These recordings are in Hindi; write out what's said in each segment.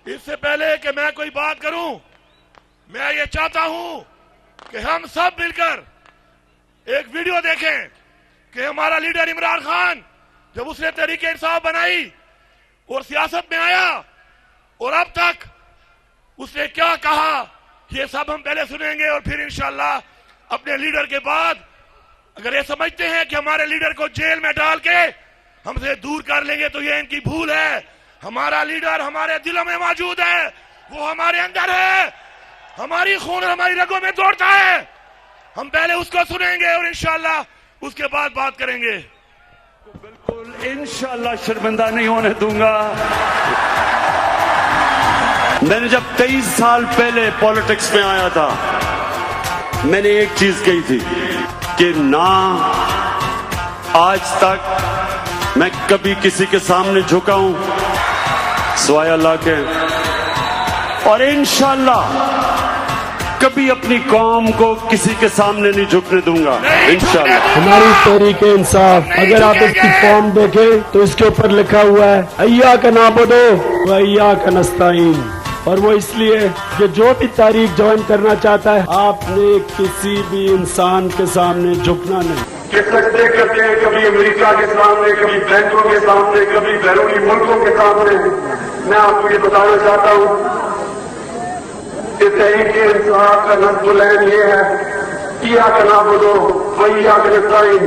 इससे पहले कि मैं कोई बात करूं, मैं ये चाहता हूं कि हम सब मिलकर एक वीडियो देखें कि हमारा लीडर इमरान खान जब उसने तहरीक इंसाफ बनाई और सियासत में आया और अब तक उसने क्या कहा, ये सब हम पहले सुनेंगे और फिर इंशाल्लाह अपने लीडर के बाद अगर ये समझते हैं कि हमारे लीडर को जेल में डाल के हमसे दूर कर लेंगे तो ये इनकी भूल है। हमारा लीडर हमारे दिलों में मौजूद है, वो हमारे अंदर है, हमारी खून हमारी रगों में दौड़ता है। हम पहले उसको सुनेंगे और इंशाल्लाह उसके बाद बात करेंगे। तो बिल्कुल इंशाल्लाह शर्मिंदा नहीं होने दूंगा। मैंने जब 23 साल पहले पॉलिटिक्स में आया था, मैंने एक चीज कही थी कि ना आज तक मैं कभी किसी के सामने झुका हूं सिवाय अल्लाह के, और इंशाल्लाह कभी अपनी कौम को किसी के सामने नहीं झुकने दूंगा इंशाल्लाह। हमारी तहरीक इंसाफ अगर आप इसकी फॉर्म देखें तो इसके ऊपर लिखा हुआ है अय्या का नाबुदो व अय्या का नस्ताईन, और वो इसलिए कि जो भी तारीख ज्वाइन करना चाहता है आपने किसी भी इंसान के सामने झुकना नहीं। किसने करते हैं कभी अमेरिका के सामने, कभी बैंकों के सामने, कभी बैरूनी मुल्कों के सामने। मैं आपको ये बताना चाहता हूँ कि तहरीक इंसाफ का नज़्म ये है किया का नाबुदो वैया का नस्ताईन,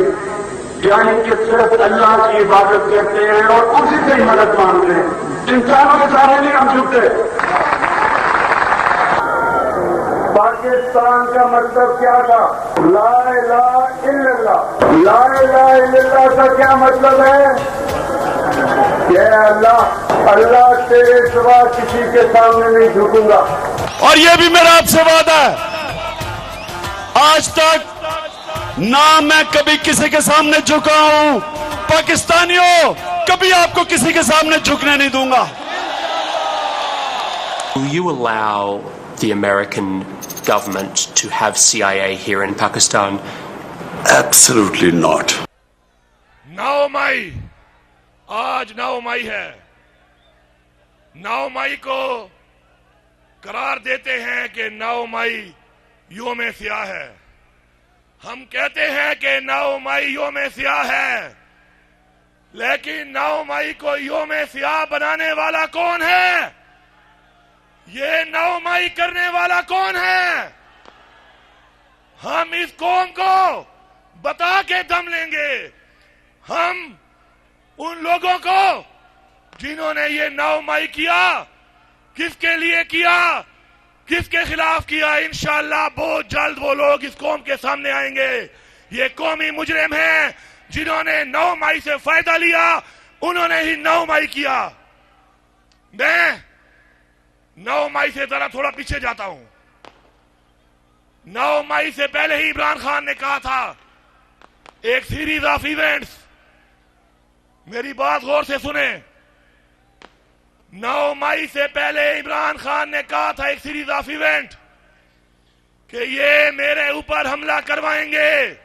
यानी कि सिर्फ अल्लाह की इबादत करते हैं और उसी से ही मदद मांगते हैं, इंसानों के सामने नहीं हम झुकते। पाकिस्तान का मतलब क्या था? ला इलाहा इल्लल्लाह। ला इलाहा इल्लल्लाह का क्या मतलब है? कि अल्लाह तेरे सिवा किसी के सामने नहीं झुकूंगा। और ये भी मेरा आपसे वादा है, आज तक ना मैं कभी किसी के सामने झुका हूं, पाकिस्तानियों कभी आपको किसी के सामने झुकने नहीं दूंगा। Will you allow the American government to have CIA here in Pakistan? Absolutely not. 9 मई, आज 9 मई है। 9 मई को करार देते हैं कि 9 मई योम सियाह है। हम कहते हैं कि 9 मई योम सियाह है, लेकिन 9 मई को योम सियाह बनाने वाला कौन है? ये 9 मई करने वाला कौन है? हम इस कौम को बता के दम लेंगे। हम उन लोगों को जिन्होंने ये 9 मई किया, किसके लिए किया, किसके खिलाफ किया, इंशाअल्लाह बहुत जल्द वो लोग इस कौम के सामने आएंगे। ये कौमी मुजरिम हैं जिन्होंने 9 मई से फायदा लिया, उन्होंने ही 9 मई किया। मैं 9 मई से जरा थोड़ा पीछे जाता हूं। 9 मई से पहले ही इमरान खान ने कहा था एक सीरीज ऑफ इवेंट्स, मेरी बात गौर से सुने। 9 मई से पहले इमरान खान ने कहा था एक सीरीज ऑफ इवेंट कि ये मेरे ऊपर हमला करवाएंगे।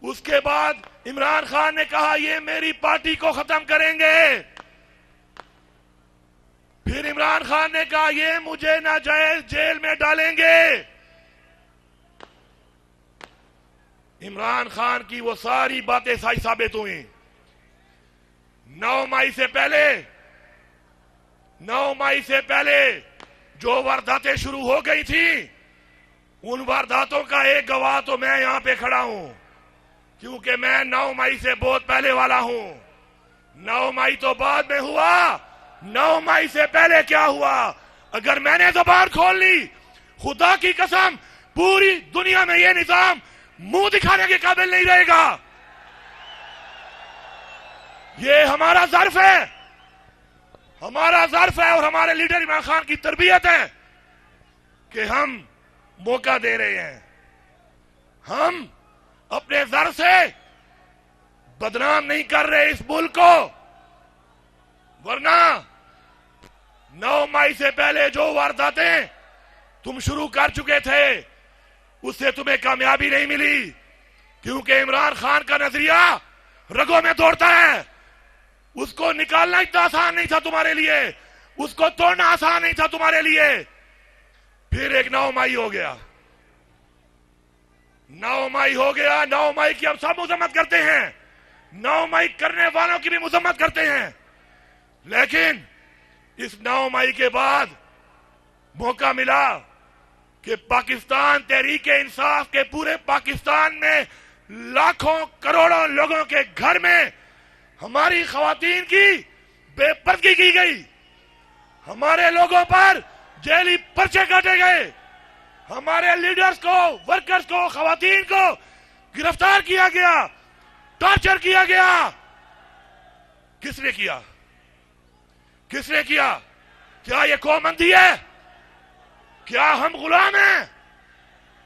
उसके बाद इमरान खान ने कहा ये मेरी पार्टी को खत्म करेंगे। फिर इमरान खान ने कहा ये मुझे नाजायज जेल में डालेंगे। इमरान खान की वो सारी बातें सही साबित हुई। 9 मई से पहले 9 मई से पहले जो वारदातें शुरू हो गई थी, उन वारदातों का एक गवाह तो मैं यहां पे खड़ा हूं, क्योंकि मैं 9 मई से बहुत पहले वाला हूं। 9 मई तो बाद में हुआ, 9 मई से पहले क्या हुआ? अगर मैंने जुबान खोल ली, खुदा की कसम पूरी दुनिया में ये निजाम मुंह दिखाने के काबिल नहीं रहेगा। ये हमारा ज़र्फ है, हमारा ज़र्फ है और हमारे लीडर इमरान खान की तरबियत है कि हम मौका दे रहे हैं। हम अपने ज़र्फ से बदनाम नहीं कर रहे इस मुल्क को, वरना 9 मई से पहले जो वारदातें तुम शुरू कर चुके थे उससे तुम्हें कामयाबी नहीं मिली, क्योंकि इमरान खान का नजरिया रगों में दौड़ता है। उसको निकालना इतना आसान नहीं था तुम्हारे लिए, उसको तोड़ना आसान नहीं था तुम्हारे लिए। फिर एक 9 मई हो गया, 9 मई हो गया। 9 मई की अब सब मजम्मत करते हैं, 9 मई करने वालों की भी मजम्मत करते हैं। लेकिन इस 9 मई के बाद मौका मिला कि पाकिस्तान तहरीके इंसाफ के पूरे पाकिस्तान में लाखों करोड़ों लोगों के घर में हमारी खवातीन की बेपर्दगी की गई, हमारे लोगों पर जेली पर्चे काटे गए, हमारे लीडर्स को, वर्कर्स को, खवातीन को गिरफ्तार किया गया, टॉर्चर किया गया। किसने किया? किसने किया? क्या ये कौमबंदी है? क्या हम गुलाम हैं?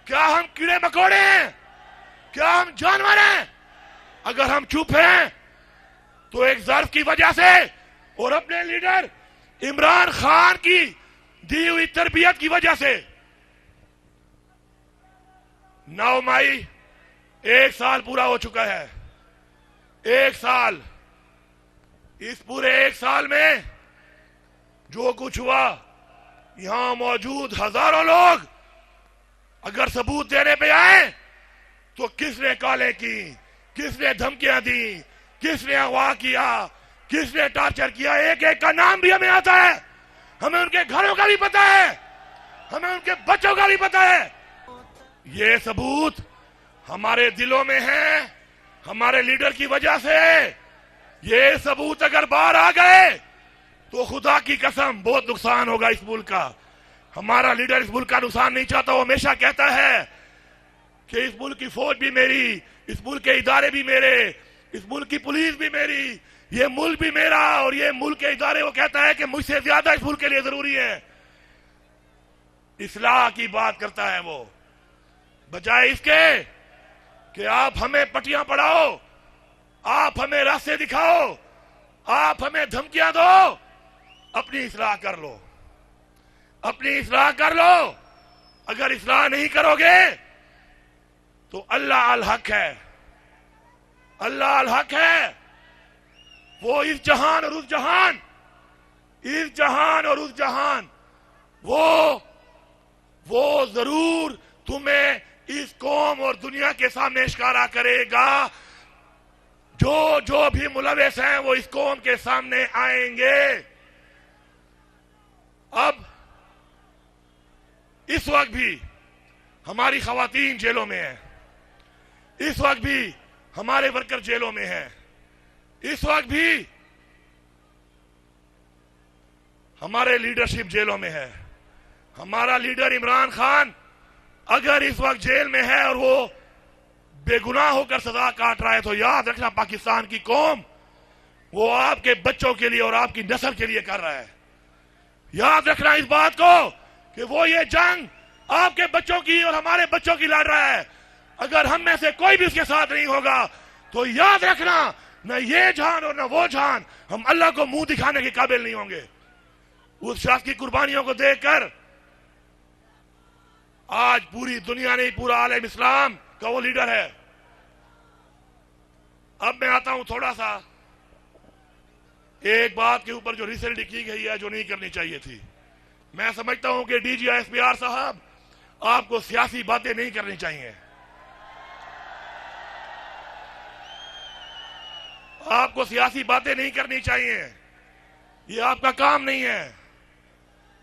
क्या हम कीड़े मकोड़े हैं? क्या हम जानवर हैं? अगर हम चुप हैं तो एक ज़र्फ की वजह से और अपने लीडर इमरान खान की दी हुई तरबियत की वजह से। 9 मई 1 साल पूरा हो चुका है। 1 साल, इस पूरे 1 साल में जो कुछ हुआ, यहां मौजूद हजारों लोग अगर सबूत देने पे आए तो किसने काले की, किसने धमकियां दी, किसने अगवा किया, किसने टॉर्चर किया, एक एक का नाम भी हमें आता है, हमें उनके घरों का भी पता है, हमें उनके बच्चों का भी पता है। ये सबूत हमारे दिलों में है, हमारे लीडर की वजह से। ये सबूत अगर बाहर आ गए तो खुदा की कसम बहुत नुकसान होगा इस मुल्क का। हमारा लीडर इस मुल्क का नुकसान नहीं चाहता। वो हमेशा कहता है कि इस मुल्क की फौज भी मेरी, इस मुल्क के इदारे भी मेरे, इस मुल्क की पुलिस भी मेरी, ये मुल्क भी मेरा और ये मुल्क के इदारे। वो कहता है कि मुझसे ज्यादा इस मुल्क के लिए जरूरी है। इस्लाह की बात करता है वो, बजाय इसके कि आप हमें पटियां पढ़ाओ, आप हमें रास्ते दिखाओ, आप हमें धमकियां दो। अपनी इस्लाह कर लो, अपनी इस्लाह कर लो। अगर इस्लाह नहीं करोगे तो अल्लाह अल हक है, अल्लाह अल हक है। वो इस जहान और उस जहान, इस जहान और उस जहान, वो जरूर तुम्हें इस कौम और दुनिया के सामने इश्कारा करेगा। जो जो भी मुलविस हैं वो इस कौम के सामने आएंगे। अब इस वक्त भी हमारी खवातीन जेलों में है, इस वक्त भी हमारे वर्कर जेलों में हैं, इस वक्त भी हमारे लीडरशिप जेलों में है। हमारा लीडर इमरान खान अगर इस वक्त जेल में है और वो बेगुनाह होकर सजा काट रहा है तो याद रखना पाकिस्तान की कौम वो आपके बच्चों के लिए और आपकी नस्ल के लिए कर रहा है। याद रखना इस बात को कि वो ये जंग आपके बच्चों की और हमारे बच्चों की लड़ रहा है। अगर हम में से कोई भी उसके साथ नहीं होगा तो याद रखना न ये जान और न वो जान, हम अल्लाह को मुंह दिखाने के काबिल नहीं होंगे। उस शख्स की कुर्बानियों को देखकर आज पूरी दुनिया नहीं, पूरा आलम इस्लाम का वो लीडर है। अब मैं आता हूं थोड़ा सा एक बात के ऊपर जो रिसेंटली की गई है, जो नहीं करनी चाहिए थी। मैं समझता हूं कि DGISPR साहब आपको सियासी बातें नहीं करनी चाहिए, आपको सियासी बातें नहीं करनी चाहिए, ये आपका काम नहीं है।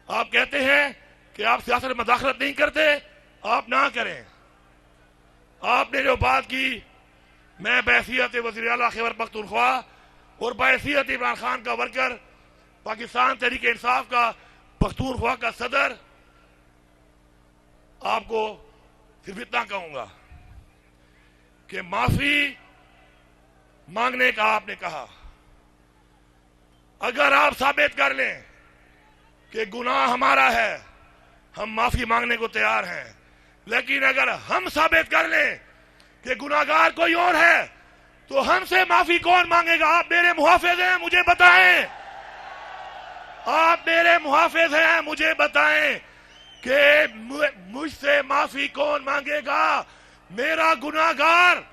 आप कहते हैं कि आप सियासत में मदाखलत नहीं करते, आप ना करें। आपने जो बात की, मैं बहैसियत वज़ीर आला खैबर पख्तूनख्वा और बहैसियत इमरान खान का वर्कर, पाकिस्तान तहरीक इंसाफ का पख्तूनख्वा का सदर, आपको सिर्फ इतना कहूंगा कि माफी मांगने का आपने कहा। अगर आप साबित कर लें कि गुनाह हमारा है, हम माफी मांगने को तैयार हैं। लेकिन अगर हम साबित कर लें कि गुनाहगार कोई और है तो हमसे माफी कौन मांगेगा? आप मेरे मुहाफिज हैं, मुझे बताएं। आप मेरे मुहाफिज हैं, मुझे बताएं कि मुझसे माफी कौन मांगेगा? मेरा गुनाहगार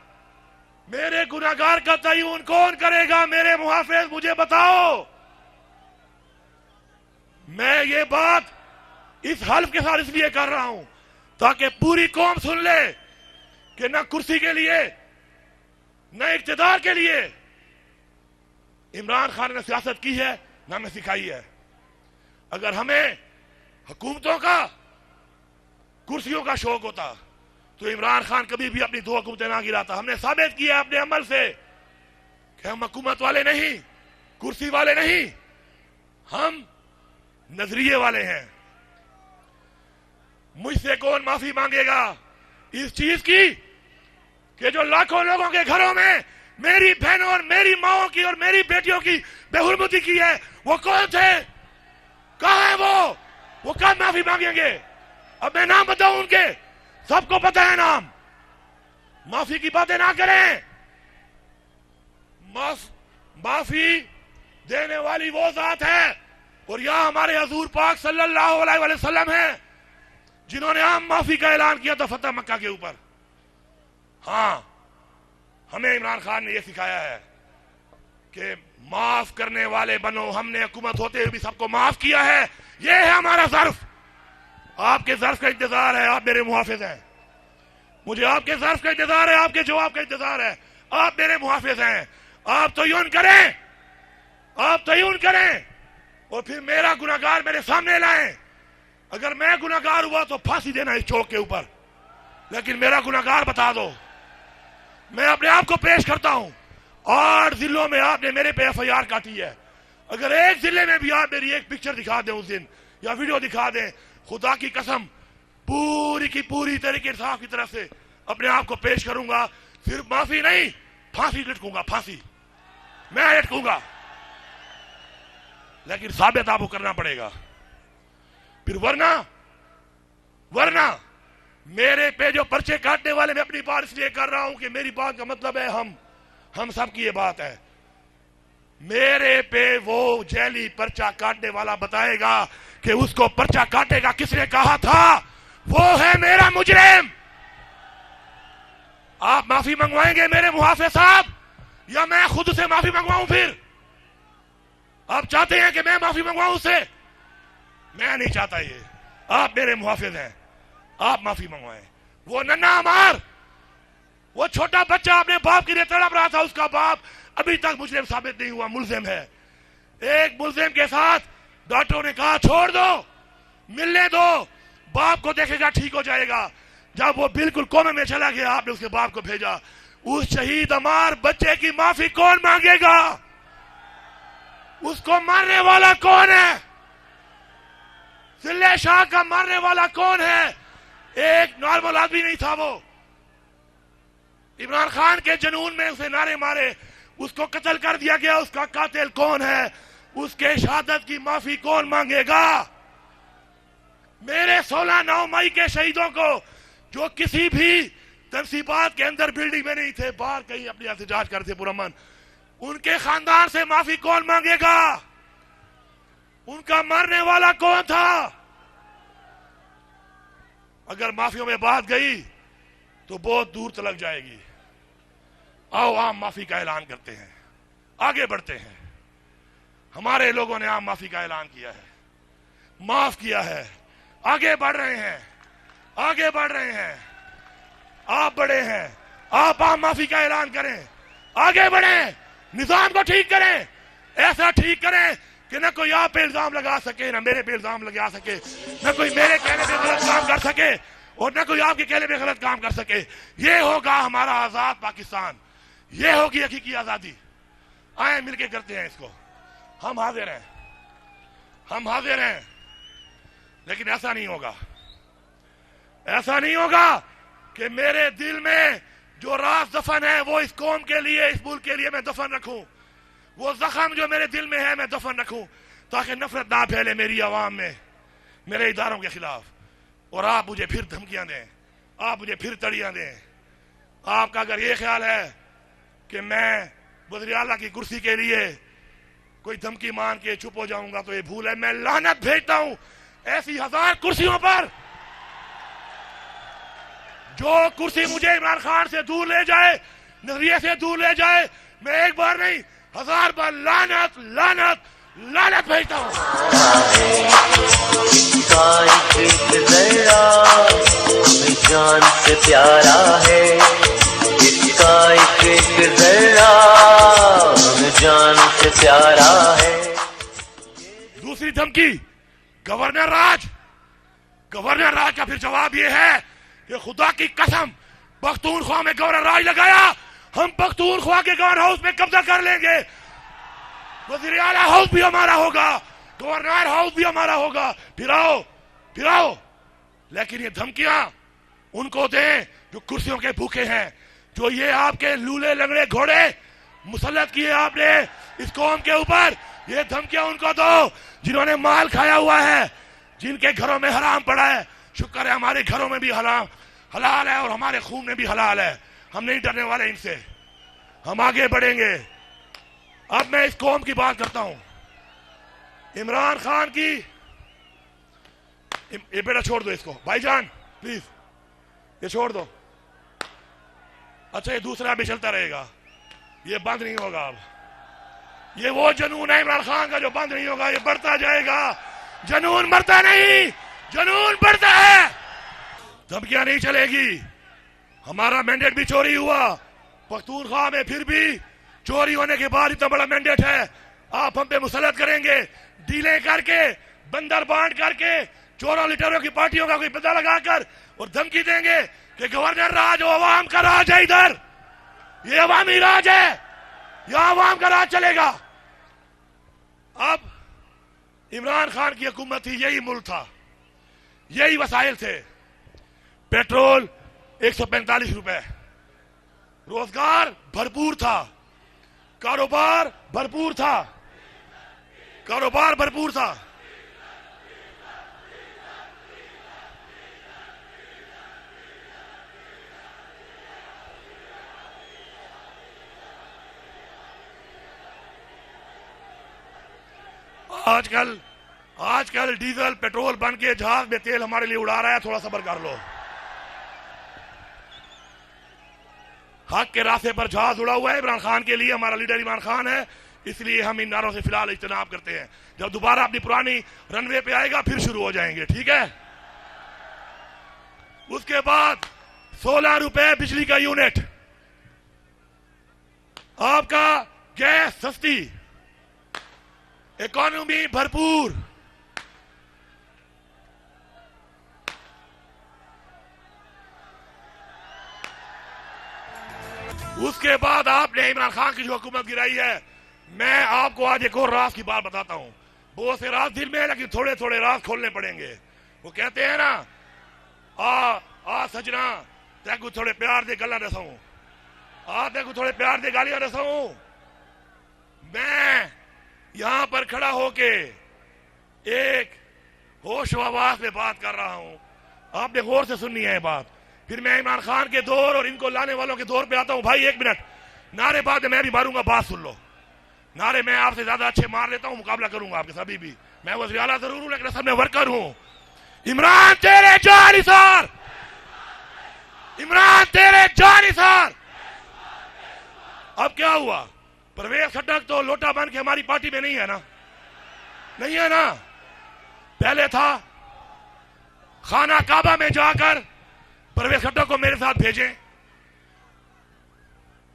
मेरे गुनाहगार का तयन कौन करेगा? मेरे मुहाफिज मुझे बताओ। मैं ये बात इस हल्फ के साथ इसलिए कर रहा हूं ताकि पूरी कौम सुन ले कि न कुर्सी के लिए न इक्तिदार के लिए इमरान खान ने सियासत की है, न हमें सिखाई है। अगर हमें हुकूमतों का, कुर्सियों का शौक होता तो इमरान खान कभी भी अपनी 2 हुकूमतें ना गिराता। हमने साबित किया अपने अमल से कि हम हुकूमत वाले नहीं, कुर्सी वाले नहीं, हम नजरिए वाले हैं। मुझसे कौन माफी मांगेगा इस चीज की कि जो लाखों लोगों के घरों में मेरी बहनों और मेरी माओं की और मेरी बेटियों की बेहुरमती की है? वो कौन थे? कहां है वो कब माफी मांगेंगे? अब मैं नाम बताऊं उनके, सबको पता है नाम। माफी की बातें ना करें। माफी देने वाली वो जात है और यहां हमारे हजूर पाक सल्लल्लाहु अलैहि वसल्लम है जिन्होंने आम माफी का ऐलान किया था फतह मक्का के ऊपर। हां, हमें इमरान खान ने यह सिखाया है कि माफ करने वाले बनो। हमने हुकूमत होते हुए भी सबको माफ किया है। यह है हमारा ज़र्फ। आपके ज़र्फ का इंतजार है। आप मेरे मुहाफिज हैं। मुझे आपके ज़र्फ का इंतजार है, आपके जवाब का इंतजार है। आप मेरे मुहाफिज हैं। आप तयन करें, आप तयन करें और फिर मेरा गुनाहगार मेरे सामने लाएं। अगर मैं गुनाहगार हुआ तो फांसी देना इस चौक के ऊपर, लेकिन मेरा गुनाहगार बता दो। मैं अपने आप को पेश करता हूं। 8 जिलों में आपने मेरे पे FIR काटी है। अगर एक जिले में भी आप मेरी एक पिक्चर दिखा दें उस दिन या वीडियो दिखा दें, खुदा की कसम पूरी की पूरी तरीके इंसाफ की तरफ से अपने आप को पेश करूंगा। सिर्फ माफी नहीं, फांसी लटकूंगा, फांसी मैं लटकूंगा। लेकिन साबित आपको करना पड़ेगा। फिर वरना मेरे पे जो पर्चे काटने वाले, मैं अपनी बात इसलिए कर रहा हूं कि मेरी बात का मतलब है हम सब की ये बात है। मेरे पे वो जैली पर्चा काटने वाला बताएगा कि उसको पर्चा काटेगा किसने कहा था। वो है मेरा मुजरिम। आप माफी मंगवाएंगे मेरे मुहाफिज साहब या मैं खुद से माफी मंगवाऊं? फिर आप चाहते हैं कि मैं माफी मंगवाऊं उससे? मैं नहीं चाहता ये। आप मेरे मुहाफिज हैं, आप माफी मंगवाएं। वो नन्ना अमार, वो छोटा बच्चा अपने बाप के लिए तड़प रहा था, उसका बाप अभी तक मुजरिम साबित नहीं हुआ, मुल्जिम है। एक मुल्जिम के साथ डॉक्टरों ने कहा छोड़ दो, मिलने दो, बाप को देखेगा ठीक हो जाएगा। जब वो बिल्कुल कोमे में चला गया, आपने उसके बाप को भेजा। उस शहीद अमार बच्चे की माफी कौन मांगेगा? उसको मारने वाला कौन है? सिल्ले शाह का मारने वाला कौन है? एक नॉर्मल आदमी नहीं था वो। इमरान खान के जुनून में उसे नारे मारे, उसको कत्ल कर दिया गया। उसका कातिल कौन है? उसके शहादत की माफी कौन मांगेगा? मेरे 16/9 मई के शहीदों को जो किसी भी तनसीबात के अंदर बिल्डिंग में नहीं थे, बाहर कहीं अपनी एहतजाज करते पुरअमन, उनके खानदान से माफी कौन मांगेगा? उनका मरने वाला कौन था? अगर माफियों में बात गई तो बहुत दूर तलक जाएगी। आओ आम माफी का ऐलान करते हैं, आगे बढ़ते हैं। हमारे लोगों ने आम माफी का ऐलान किया है, माफ किया है, आगे बढ़ रहे हैं, आगे बढ़ रहे हैं। आप बड़े हैं, आप आम माफी का ऐलान करें, आगे बढ़ें, निजाम को ठीक करें, ऐसा ठीक करें कि न कोई आप पे इल्जाम लगा सके, न मेरे पे इल्जाम लगा सके, न कोई मेरे कहने पे गलत काम कर सके और न कोई आपके कहने पे गलत काम कर सके। ये होगा हमारा आजाद पाकिस्तान, ये होगी हकीकी आजादी। आए मिलके करते हैं इसको। हम हाजिर हैं, हम हाजिर हैं। लेकिन ऐसा नहीं होगा, ऐसा नहीं होगा कि मेरे दिल में जो राज दफन है वो इस कौम के लिए, इस मुल्क के लिए मैं दफन रखूं। वो जख्म जो मेरे दिल में है मैं दफन रखूं, ताकि नफरत ना फैले मेरी आवाम में, मेरे इदारों के खिलाफ। और आप मुझे फिर धमकियां दें, आप मुझे फिर तड़ियां दें। आपका अगर ये ख्याल है कि मैं वज़ीर आला की कुर्सी के लिए कोई धमकी मान के चुप हो जाऊंगा तो ये भूल है। मैं लानत भेजता हूं ऐसी 1000 कुर्सियों पर। जो कुर्सी मुझे इमरान खान से दूर ले जाए, नजरिए से दूर ले जाए। मैं एक बार नहीं 1000 बार लानत लानत लानत भेजता हूँ। जान से प्यारा है इसका एक जरा, जान से प्यारा है। दूसरी धमकी गवर्नर राज का फिर जवाब ये है कि खुदा की कसम पख्तूनख्वा में गवर्नर राज लगाया, हम पख्तूनख्वा के गवर्नर हाउस में कब्जा कर लेंगे। वज़ीर आला हाउस भी हमारा होगा, गवर्नर हाउस भी हमारा होगा। फिर आओ। लेकिन ये धमकियां उनको दें जो कुर्सियों के भूखे हैं, जो ये आपके लूले लंगड़े घोड़े मुसल्लत किए आपने इस कौम के ऊपर। ये धमकियां उनको दो जिन्होंने माल खाया हुआ है, जिनके घरों में हराम पड़ा है। शुक्र है हमारे घरों में भी हलाल है और हमारे खून में भी हलाल है। हम नहीं डरने वाले इनसे, हम आगे बढ़ेंगे। अब मैं इस कौम की बात करता हूं, इमरान खान की। ये बेटा छोड़ दो इसको भाईजान प्लीज, ये छोड़ दो। अच्छा ये दूसरा भी चलता रहेगा, ये बंद नहीं होगा। अब ये वो जनून है इमरान खान का जो बंद नहीं होगा, ये बढ़ता जाएगा। जनून मरता नहीं, जनून बढ़ता है। धमकियां नहीं चलेगी। हमारा मैंडेट भी चोरी हुआ पख्तूनख्वा में, फिर भी चोरी होने के बाद इतना बड़ा मैंडेट है। आप हम पे मुसल्लत करेंगे, डीलें करके, बंदर बांट करके, चोरों लिटरों की पार्टियों का कोई पता लगाकर और धमकी देंगे कि गवर्नर राज अवाम का राज है, इधर ये अवामी राज है, यहां अवाम का राज चलेगा। अब इमरान खान की हुकूमत थी, यही मुल्क था, यही वसाइल थे। पेट्रोल 145 रुपए, रोजगार भरपूर था, कारोबार भरपूर था। आजकल डीजल पेट्रोल बन के जहाज में तेल हमारे लिए उड़ा रहा है। थोड़ा सब्र कर लो। हक के रास्ते पर जहाज उड़ा हुआ है इमरान खान के लिए। हमारा लीडर इमरान खान है, इसलिए हम इन नारों से फिलहाल इज्तनाब करते हैं। जब दोबारा अपनी पुरानी रनवे पे आएगा फिर शुरू हो जाएंगे, ठीक है। उसके बाद 16 रुपए बिजली का यूनिट, आपका गैस सस्ती, इकोनॉमी भरपूर। उसके बाद आपने इमरान खान की जो हुकूमत गिराई है, मैं आपको आज एक और राज की बात बताता हूं। बहुत से राज दिल में है लेकिन थोड़े थोड़े राज खोलने पड़ेंगे। वो कहते हैं ना, आ सजना तेको थोड़े प्यार दे गल्ला दसाऊं, तेको थोड़े प्यार दे गालियां दसाऊं। मैं यहां पर खड़ा होके एक होश व आवाज में बात कर रहा हूं, आपने गौर से सुननी है बात। फिर मैं इमरान खान के दौर और इनको लाने वालों के दौर पे आता हूं। भाई 1 मिनट, नारे बाद में मैं भी मारूंगा, बात सुन लो। नारे मैं आपसे ज्यादा अच्छे मार लेता हूं, मुकाबला करूंगा आपके सभी भी। मैं वज़ीर आला जरूर हूं लेकिन असल में वर्कर हूं। इमरान तेरे जानिसार, इमरान तेरे जानिसार। अब क्या हुआ, परवेज खट्टक तो लोटा बन के हमारी पार्टी में नहीं है ना, नहीं है ना। पहले था खाना काबा में जाकर परवेज खट्टक को मेरे साथ भेजें।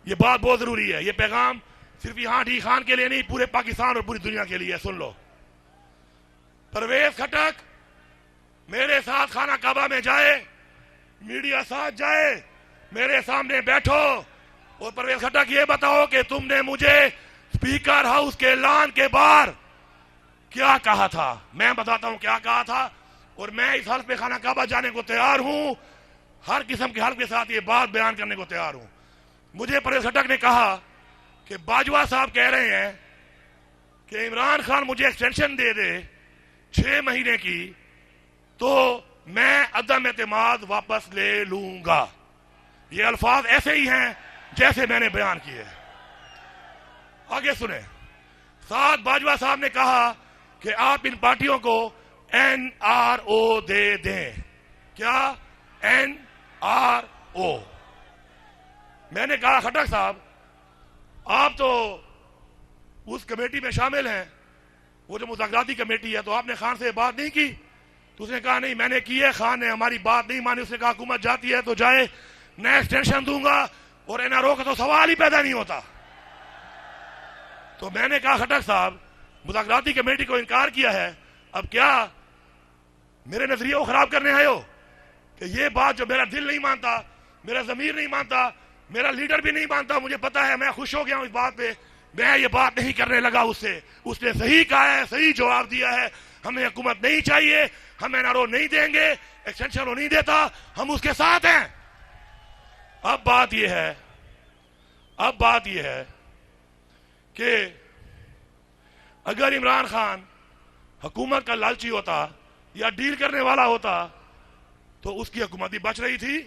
ये बात बहुत जरूरी है, ये पैगाम सिर्फ यहां डी खान के लिए नहीं, पूरे पाकिस्तान और पूरी दुनिया के लिए। सुन लो, परवेज खट्टक मेरे साथ खाना काबा में जाए, मीडिया साथ जाए, मेरे सामने बैठो और परवेज खट्टक ये बताओ कि तुमने मुझे स्पीकर हाउस के ऐलान के बाहर क्या कहा था। मैं बताता हूं क्या कहा था, और मैं इस हल्फ पे खाना काबा जाने को तैयार हूं, हर किस्म के हल्फ के साथ ये बात बयान करने को तैयार हूं। मुझे परवेज खट्टक ने कहा कि बाजवा साहब कह रहे हैं कि इमरान खान मुझे एक्सटेंशन दे दे 6 महीने की, तो मैं अदम एतमाद वापस ले लूंगा। ये अल्फाज ऐसे ही हैं जैसे मैंने बयान किए। आगे सुने, साथ बाजवा साहब ने कहा कि आप इन पार्टियों को NRO दे दें। क्या NRO? मैंने कहा खट्टर साहब आप तो उस कमेटी में शामिल हैं, वो जो मुज़ाकराती कमेटी है, तो आपने खान से बात नहीं की? तो उसने कहा नहीं मैंने की है, खान ने हमारी बात नहीं मानी। उसने कहा हुकूमत जाती है तो जाए, मैं एक्सटेंशन दूंगा और एनआरओ का तो सवाल ही पैदा नहीं होता। तो मैंने कहा खट्टर साहब मुज़ाकराती कमेटी को इनकार किया है, अब क्या मेरे नजरिए को खराब करने आए हो? कि ये बात जो मेरा दिल नहीं मानता, मेरा ज़मीर नहीं मानता, मेरा लीडर भी नहीं मानता, मुझे पता है, मैं खुश हो गया हूं इस बात पे, मैं ये बात नहीं करने लगा उससे। उसने सही कहा है, सही जवाब दिया है, हमें हुकूमत नहीं चाहिए, हम एनआरओ नहीं देंगे, एक्सटेंशन वो नहीं देता, हम उसके साथ हैं। अब बात यह है कि अगर इमरान खान हुकूमत का लालची होता या डील करने वाला होता तो उसकी हुकूमत ही बच रही थी,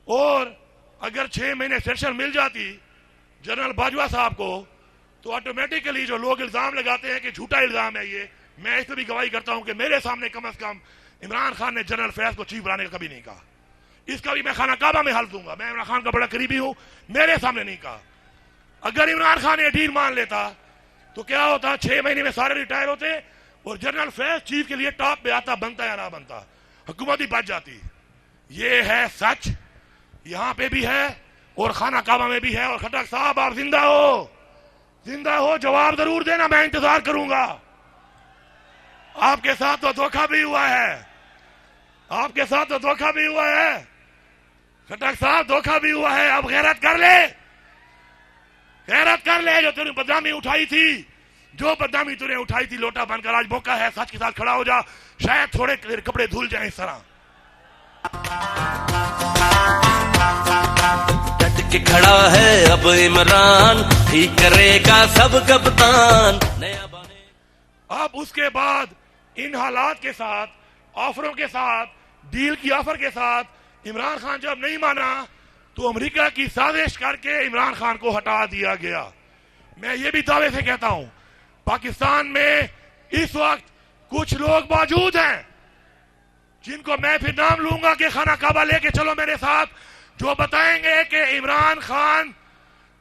और अगर 6 महीने एक्सटेंशन मिल जाती जनरल बाजवा साहब को, तो ऑटोमेटिकली जो लोग इल्जाम लगाते हैं कि झूठा इल्जाम है ये, मैं इस पर भी गवाही करता हूं कि मेरे सामने कम से कम इमरान खान ने जनरल फैज को चीफ बनाने का कभी नहीं कहा। इसका भी मैं खाना काबा में हल दूंगा, मैं इमरान खान का बड़ा करीबी हूं, मेरे सामने नहीं कहा। अगर इमरान खान ये डील मान लेता तो क्या होता, 6 महीने में सारे रिटायर होते और जनरल फैज चीफ के लिए टॉप पे आता, बनता या ना बनता, हुकूमत ही बच जाती। ये है सच, यहां पे भी है और खाना काबा में भी है। और खट्टर साहब आप जिंदा हो, जवाब जरूर देना, मैं इंतजार करूंगा। आपके साथ तो धोखा भी हुआ है, आपके साथ तो धोखा भी हुआ है खट्टर साहब, धोखा भी हुआ है। अब गैरत कर ले, जो तूने बदनामी उठाई थी, जो बदनामी तूने उठाई थी लोटा बनकर, आज मौका है, सच के साथ खड़ा हो जा, शायद थोड़े कपड़े धुल जाएं इस तरह। डट के खड़ा है अब इमरान, ठीक करेगा सब कप्तान नया बने। अब उसके बाद इन हालात के साथ, ऑफरों के साथ, डील की ऑफर के साथ इमरान खान जब नहीं माना तो अमेरिका की साजिश करके इमरान खान को हटा दिया गया। मैं ये भी दावे से कहता हूं, पाकिस्तान में इस वक्त कुछ लोग मौजूद हैं जिनको मैं फिर नाम लूंगा कि खाना काबा लेके चलो मेरे साथ, जो बताएंगे कि इमरान खान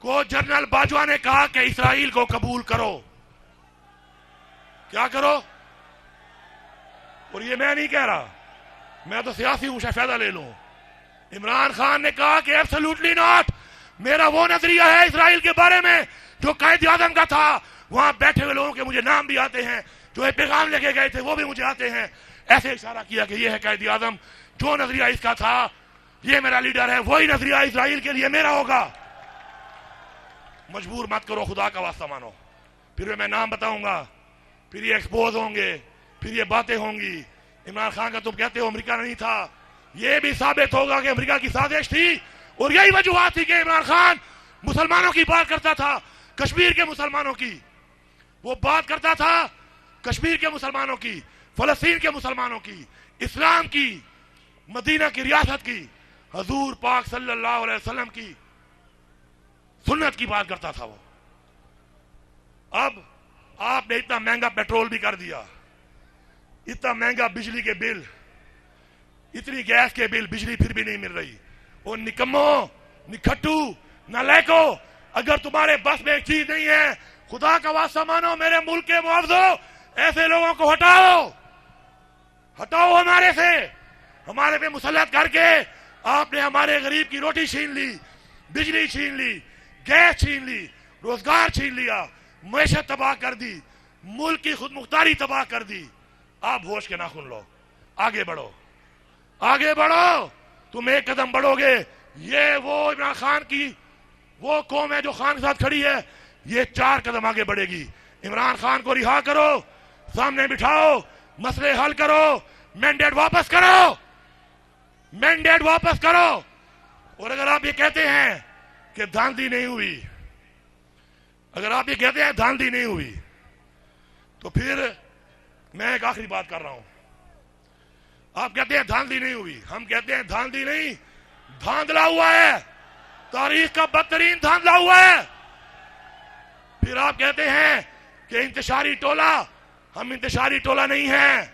को जनरल बाजवा ने कहा कि इसराइल को कबूल करो। क्या करो? और ये मैं नहीं कह रहा, मैं तो सियासी हूं, शायद फायदा ले लूं। इमरान खान ने कहा कि एब्सोल्युटली नॉट, मेरा वो नजरिया है इसराइल के बारे में जो कायद आजम का था। वहां बैठे हुए लोगों के मुझे नाम भी आते हैं, जो एक पैगाम लेके गए थे वो भी मुझे आते हैं। ऐसे इशारा किया कि ये है कायद आजम, जो नजरिया इसका था, ये मेरा लीडर है, वही नजरिया इसराइल के लिए मेरा होगा। मजबूर मत करो, खुदा का वास्ता मानो। फिर मैं नाम बताऊंगा, फिर ये एक्सपोज होंगे, फिर ये बातें होंगी। इमरान खान का तुम कहते हो अमेरिका नहीं था, ये भी साबित होगा कि अमेरिका की साजिश थी, और यही वजूहत थी कि इमरान खान मुसलमानों की बात करता था, कश्मीर के मुसलमानों की वो बात करता था, कश्मीर के मुसलमानों की, फलस्तीन के मुसलमानों की, इस्लाम की, मदीना की रियासत की, हजूर पाक सल्लल्लाहु अलैहि वसल्लम की सुन्नत की बात करता था वो। अब आपने इतना महंगा पेट्रोल भी कर दिया, इतना महंगा बिजली के बिल, इतनी गैस के बिल, बिजली फिर भी नहीं मिल रही। वो निकम्मो, निखट्टू, नालायको, अगर तुम्हारे बस में एक चीज नहीं है, खुदा का वास्ता मानो, मेरे मुल्क के मुआवजो, ऐसे लोगों को हटाओ हमारे से। हमारे पे मुसल्लत करके आपने हमारे गरीब की रोटी छीन ली, बिजली छीन ली, गैस छीन ली, रोजगार छीन लिया, मैशत तबाह कर दी, मुल्क की खुद मुख्तारी तबाह कर दी। आप होश के नाखून लो, आगे बढ़ो, आगे बढ़ो, तुम एक कदम बढ़ोगे। ये वो इमरान खान की वो कौम है जो खान के साथ खड़ी है, ये 4 कदम आगे बढ़ेगी। इमरान खान को रिहा करो, सामने बिठाओ, मसले हल करो, मैंडेट वापस करो, मैंडेट वापस करो। और अगर आप ये कहते हैं कि धांधली नहीं हुई, अगर आप ये कहते हैं धांधली नहीं हुई, तो फिर मैं एक आखिरी बात कर रहा हूं। आप कहते हैं धांधली नहीं हुई, हम कहते हैं धांधली नहीं, धांधला हुआ है, तारीख का बदतरीन धांधला हुआ है। फिर आप कहते हैं कि इंतशारी टोला, हम इंतशारी टोला नहीं है।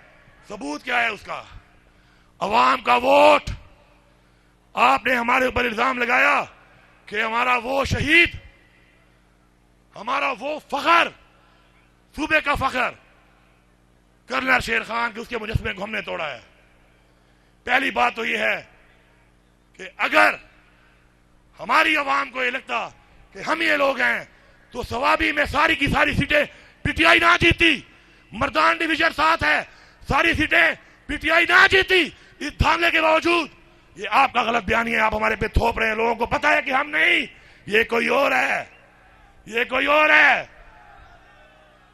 सबूत क्या है उसका? अवाम का वोट। आपने हमारे ऊपर इल्जाम लगाया कि हमारा वो शहीद, हमारा वो फखर, सूबे का फखर कर्नल शेर खान के उसके मुजस्समे को हमने तोड़ा है। पहली बात तो यह है कि अगर हमारी अवाम को यह लगता कि हम ये लोग हैं तो सवाबी में सारी की सारी सीटें पीटीआई ना जीती। मर्दान डिवीजन 7 है, सारी सीटें पीटीआई ना जीती। इस धांधले के बावजूद ये आपका गलत बयानी है, आप हमारे पे थोप रहे हैं। लोगों को पता है कि हम नहीं, ये कोई और है, ये कोई और है।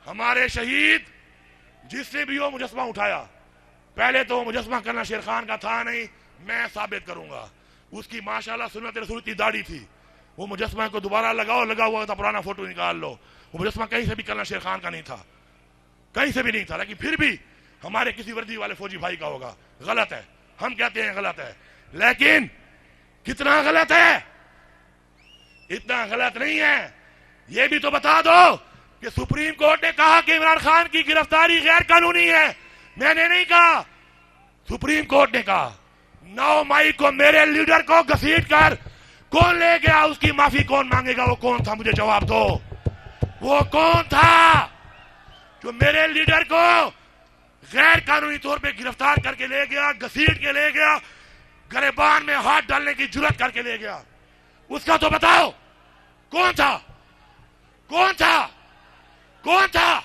हमारे शहीद जिससे भी वो मुजस्समा उठाया, पहले तो मुजस्समा कर्नल शेर खान का था नहीं, मैं साबित करूंगा। उसकी माशाल्लाह सुन्नत रसूल की दाढ़ी थी। वो मुजस्समा को दोबारा लगाओ, लगा हुआ था, पुराना फोटो निकाल लो। वो मुजस्समा कहीं से भी कर्नल शेर खान का नहीं था, कहीं से भी नहीं था, लेकिन फिर भी हमारे किसी वर्दी वाले फौजी भाई का होगा। गलत है, हम कहते हैं गलत है, लेकिन कितना गलत है? इतना गलत नहीं है। ये भी तो बता दो कि सुप्रीम कोर्ट ने कहा कि इमरान खान की गिरफ्तारी गैर कानूनी है। मैंने नहीं कहा, सुप्रीम कोर्ट ने कहा। 9 मई को मेरे लीडर को घसीट कर कौन ले गया, उसकी माफी कौन मांगेगा? वो कौन था? मुझे जवाब दो। वो कौन था जो मेरे लीडर को गैर कानूनी तौर पे गिरफ्तार करके ले गया, घसीट के ले गया, गिरबान में हाथ डालने की जुर्रत करके ले गया? उसका तो बताओ, कौन था? कौन था? कौन था?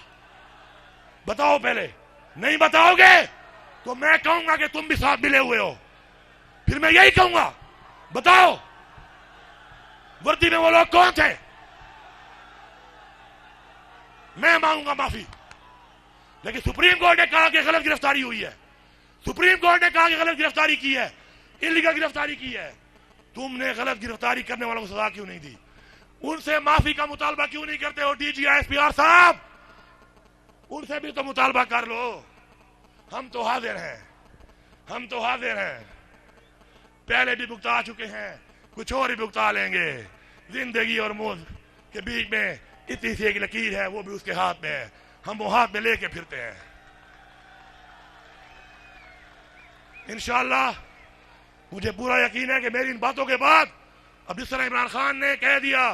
बताओ पहले। नहीं बताओगे तो मैं कहूंगा कि तुम भी साथ मिले हुए हो। फिर मैं यही कहूंगा, बताओ वर्दी में वो लोग कौन थे? मैं मांगूंगा माफी। लेकिन सुप्रीम कोर्ट ने कहा कि गलत गिरफ्तारी हुई है, सुप्रीम कोर्ट ने कहा कि गलत गिरफ्तारी की है, इलीगल गिरफ्तारी की है। तुमने गलत गिरफ्तारी करने वालों को सजा क्यों नहीं दी? उनसे माफी का मुतालबा क्यों नहीं करते हो? डीजी एसपीआर साहब, उनसे भी तो मुतालबा कर लो। हम तो हाजिर हैं, हम तो हाजिर हैं। पहले भी भुगता चुके हैं, कुछ और ही भुगता लेंगे। जिंदगी और मौत के बीच में इतनी सी एक लकीर है, वो भी उसके हाथ में है। हम वो हाथ में लेके फिरते हैं। इंशाअल्लाह मुझे पूरा यकीन है कि मेरी इन बातों के बाद, अब जिस तरह इमरान खान ने कह दिया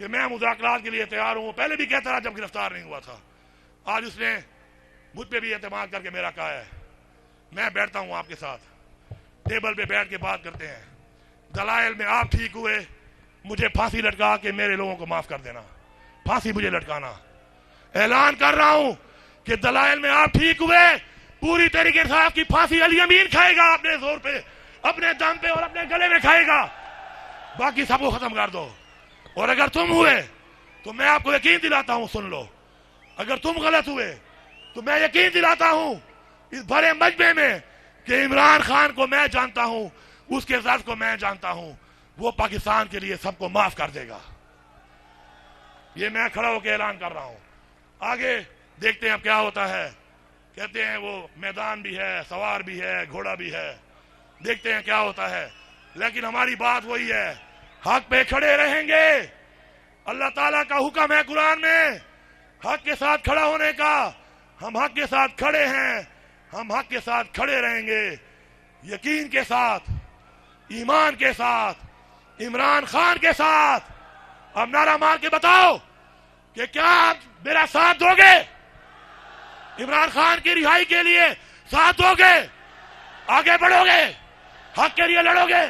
कि मैं मुज़ाकरात के लिए तैयार हूं, पहले भी कहता रहा जब गिरफ्तार नहीं हुआ था, आज उसने मुझ पे भी एतमाद करके मेरा कहा है मैं बैठता हूं आपके साथ, टेबल पे बैठ के बात करते हैं। दलाइल में आप ठीक हुए, मुझे फांसी लटका के मेरे लोगों को माफ कर देना, फांसी मुझे लटकाना। ऐलान कर रहा हूं कि दलाइल में आप ठीक हुए, पूरी तरीके से आपकी फांसी अली अमीन खाएगा, अपने जोर पे, अपने दम पे और अपने गले में खाएगा। बाकी सबको खत्म कर दो। और अगर तुम हुए तो मैं आपको यकीन दिलाता हूं, सुन लो, अगर तुम गलत हुए तो मैं यकीन दिलाता हूं इस भरे मजमे में कि इमरान खान को मैं जानता हूं, उसके दर्द को मैं जानता हूं, वो पाकिस्तान के लिए सबको माफ कर देगा। ये मैं खड़ा होकर ऐलान कर रहा हूं। आगे देखते हैं अब क्या होता है। कहते हैं वो मैदान भी है, सवार भी है, घोड़ा भी है, देखते हैं क्या होता है। लेकिन हमारी बात वही है, हक पे खड़े रहेंगे। अल्लाह ताला का हुक्म है कुरान में हक के साथ खड़ा होने का। हम हक के साथ खड़े हैं, हम हक के साथ खड़े रहेंगे, यकीन के साथ, ईमान के साथ, इमरान खान के साथ। अब नारा मार के बताओ कि क्या आप मेरा साथ दोगे? इमरान खान की रिहाई के लिए साथ दोगे? आगे बढ़ोगे? हक के लिए लड़ोगे?